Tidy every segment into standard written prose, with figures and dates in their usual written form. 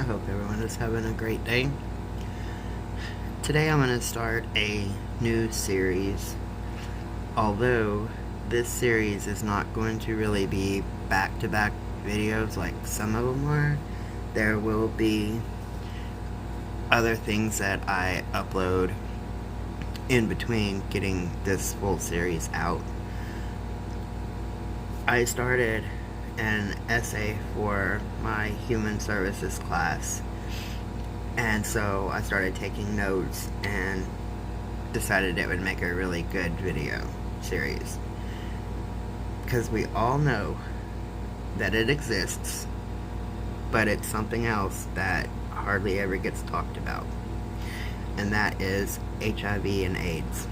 hope everyone is having a great day. Today I'm going to start a new series. Although this series is not going to really be back-to-back videos like some of them are, there will be other things that I upload in between getting this full series out. I started an essay for my human services class, and so I started taking notes and decided it would make a really good video series, because we all know that it exists, but it's something else that hardly ever gets talked about, and that is HIV and AIDS.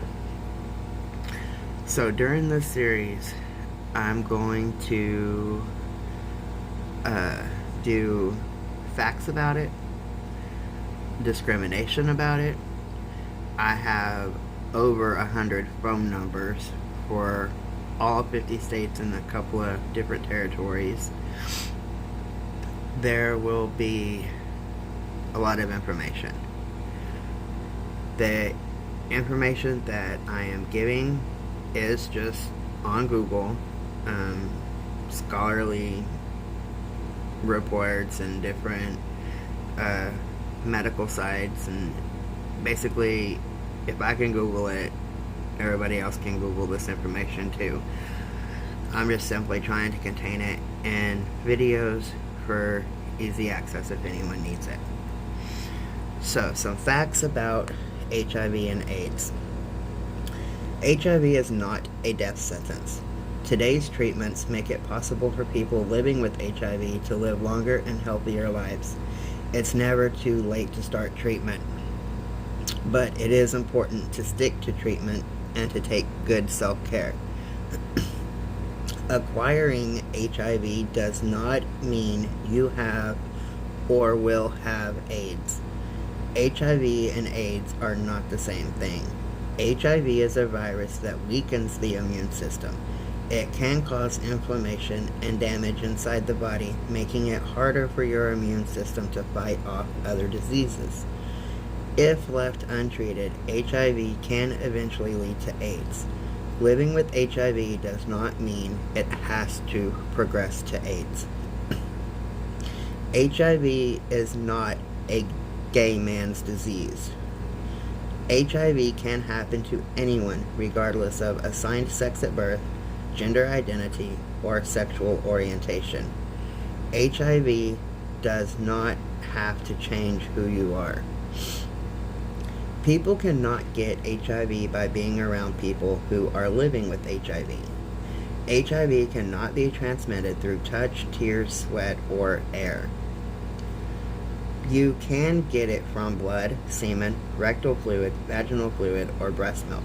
So during this series, I'm going to do facts about it, discrimination about it. I have over 100 phone numbers for all 50 states and a couple of different territories. There will be a lot of information. The information that I am giving is just on Google, scholarly reports and different medical sites, and basically if I can Google it, everybody else can Google this information too. I'm just simply trying to contain it in videos for easy access if anyone needs it. So, some facts about HIV and AIDS. HIV is not a death sentence. Today's treatments make it possible for people living with HIV to live longer and healthier lives. It's never too late to start treatment, but it is important to stick to treatment and to take good self-care. Acquiring HIV does not mean you have or will have AIDS. HIV and AIDS are not the same thing. HIV is a virus that weakens the immune system. It can cause inflammation and damage inside the body, making it harder for your immune system to fight off other diseases. If left untreated, HIV can eventually lead to AIDS. Living with HIV does not mean it has to progress to AIDS. HIV is not a gay man's disease. HIV can happen to anyone regardless of assigned sex at birth, gender identity, or sexual orientation. HIV does not have to change who you are. People cannot get HIV by being around people who are living with HIV. HIV cannot be transmitted through touch, tears, sweat, or air. You can get it from blood, semen, rectal fluid, vaginal fluid, or breast milk.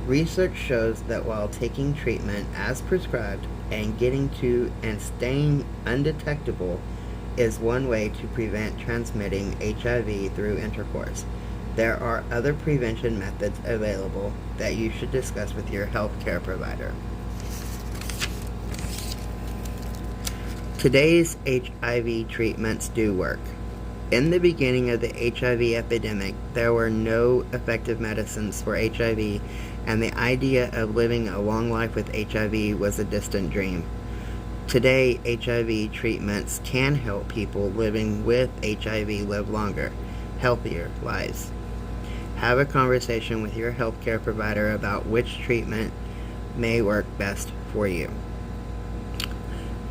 Research shows that while taking treatment as prescribed and getting to and staying undetectable is one way to prevent transmitting HIV through intercourse, there are other prevention methods available that you should discuss with your healthcare provider. Today's HIV treatments do work. In the beginning of the HIV epidemic, there were no effective medicines for HIV, and the idea of living a long life with HIV was a distant dream. Today, HIV treatments can help people living with HIV live longer, healthier lives. Have a conversation with your healthcare provider about which treatment may work best for you.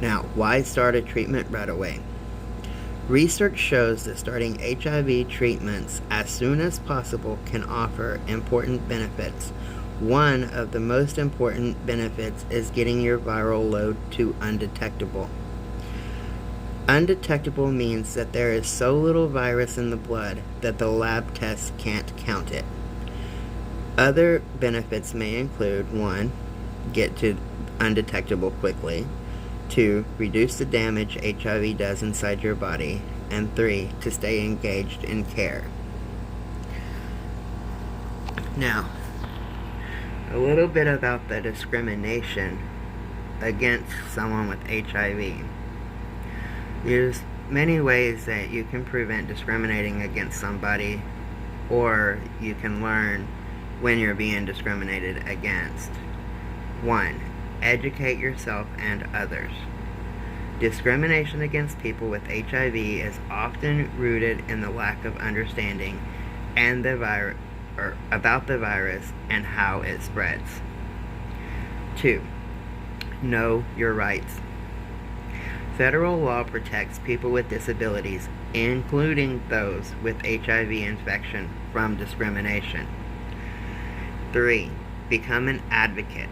Now, why start a treatment right away? Research shows that starting HIV treatments as soon as possible can offer important benefits. One of the most important benefits is getting your viral load to undetectable. Undetectable means that there is so little virus in the blood that the lab tests can't count it. Other benefits may include 1. Get to undetectable quickly. 2. Reduce the damage HIV does inside your body. And 3. To stay engaged in care. Now, a little bit about the discrimination against someone with HIV. many ways that you can prevent discriminating against somebody, or you can learn when you're being discriminated against. 1. Educate yourself and others. Discrimination against people with HIV is often rooted in the lack of understanding and about the virus and how it spreads. 2. Know your rights. Federal law protects people with disabilities, including those with HIV infection, from discrimination. 3. Become an advocate.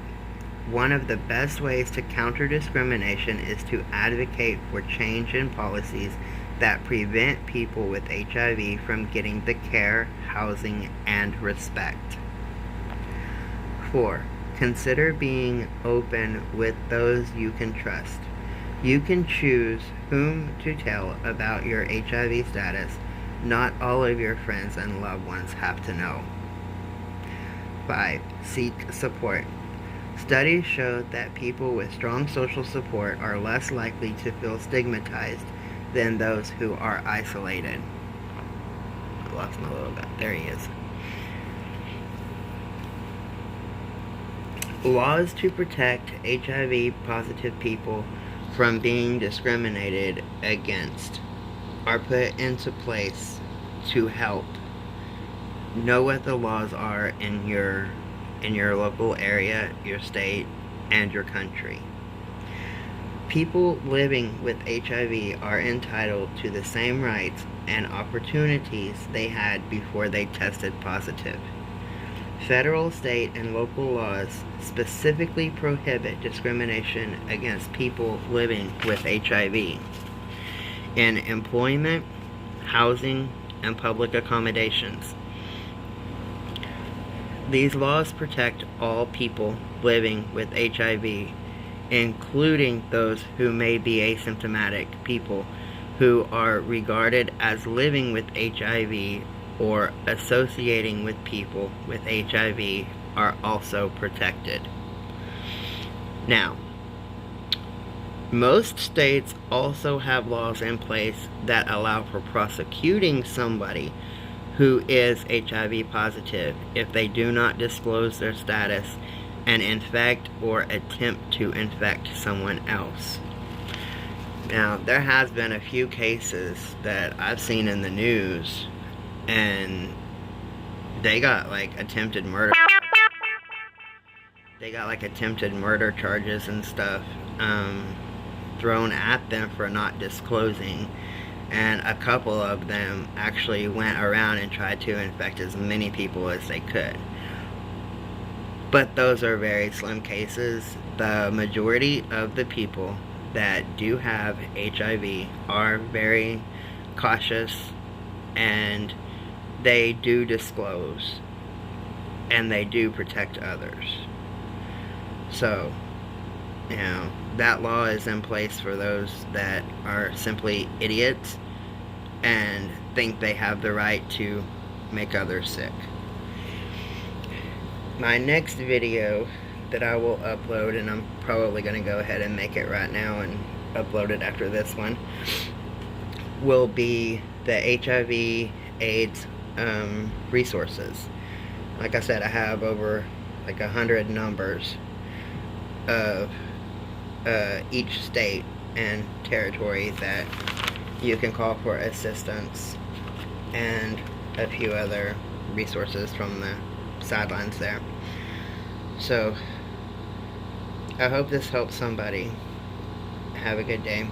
One of the best ways to counter discrimination is to advocate for change in policies that prevent people with HIV from getting the care, housing, and respect. 4. Consider being open with those you can trust. You can choose whom to tell about your HIV status. Not all of your friends and loved ones have to know. 5. Seek support. Studies show that people with strong social support are less likely to feel stigmatized than those who are isolated. I lost my little guy. There he is. Laws to protect HIV-positive people from being discriminated against are put into place to help. Know what the laws are in your local area, your state, and your country. People living with HIV are entitled to the same rights and opportunities they had before they tested positive. Federal, state, and local laws specifically prohibit discrimination against people living with HIV in employment, housing, and public accommodations. These laws protect all people living with HIV, including those who may be asymptomatic. People who are regarded as living with HIV or associating with people with HIV are also protected. Now, most states also have laws in place that allow for prosecuting somebody who is HIV positive if they do not disclose their status and infect or attempt to infect someone else. Now, there has been a few cases that I've seen in the news, and they got like attempted murder. They got like attempted murder charges and stuff thrown at them for not disclosing. And a couple of them actually went around and tried to infect as many people as they could. But those are very slim cases. The majority of the people that do have HIV are very cautious, and they do disclose, and they do protect others. So, you know, that law is in place for those that are simply idiots and think they have the right to make others sick. My next video that I will upload, and I'm probably going to go ahead and make it right now and upload it after this one, will be the HIV AIDS resources. Like I said, I have over like 100 numbers of each state and territory that you can call for assistance, and a few other resources from the sidelines there. So I hope this helps somebody. Have a good day.